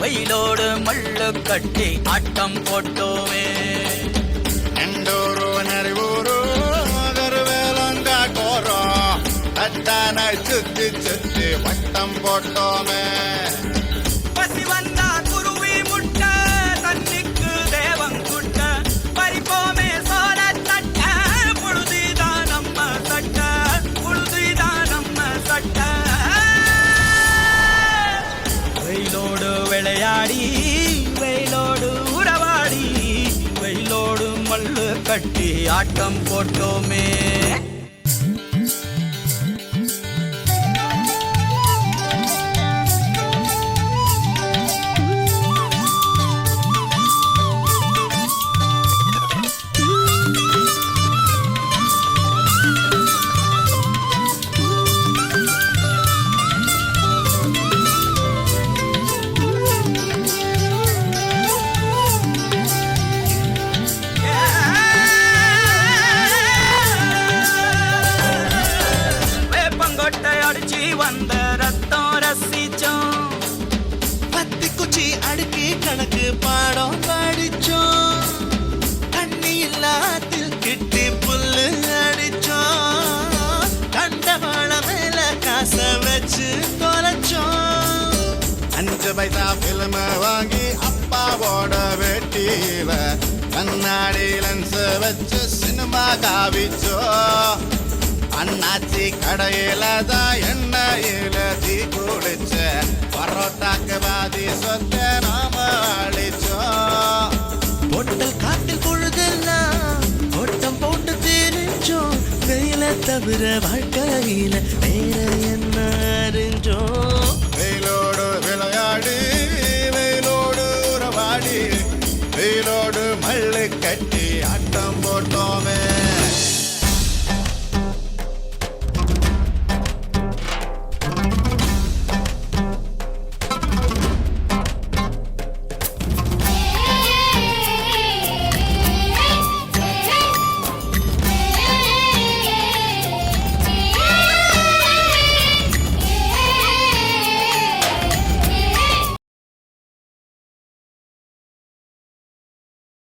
வெயிலோடு மல்லு கட்டி ஆட்டம் போட்டோமே. எண்டூரு நரிவூரு கருவேலங்கா கோரம் தட்டானை சுத்தி சுத்தி வட்டம் போட்டோமே. பசி வந்தா குருவி முட்ட தண்ணிக்கு தேவங்குட்ட பறிப்போமே சோழ தட்ட புழுதிதான் நம்ம சட்ட புழுதிதான் நம்ம சட்ட. வெயிலோடு விளையாடி வெயிலோடு உறவாடி வெயிலோடு மல்லு கட்டி ஆட்டம் போட்டோமே. வந்த ரத்தம் ரசிச்சோம், பத்தி குச்சி அடுக்கி கணக்கு பாடம் படிச்சோம், தண்ணி இல்லாத்தில் கிட்டி புல்லு அடிச்சோம், கண்டவாள மேல காச வச்சு தொலைச்சோம். 5 பைசா பிலிம வாங்கி அப்பாவோட வெட்டியில கண்ணாடி லென்ஸ் வச்சு சினிமா காவிச்சோம். அண்ணாச்சி கடையில தான் எண்ணெயில தீ குளிச்ச பரோட்டாக்கு பாதி சொத்த நாம அழிச்சோம். பொட்டல் காட்டில் பொழுதெல்லாம் ஓட்டம் போட்டு தெரிஞ்சோம், வெயில தவிர வாழ்க்கையில வேற என்ன அறிஞ்சோம். வெயிலோடு விளையாடி வெயிலோடு உறவாடி வெயிலோடு மல்லு கட்டி ஆட்டம் போட்டோமே.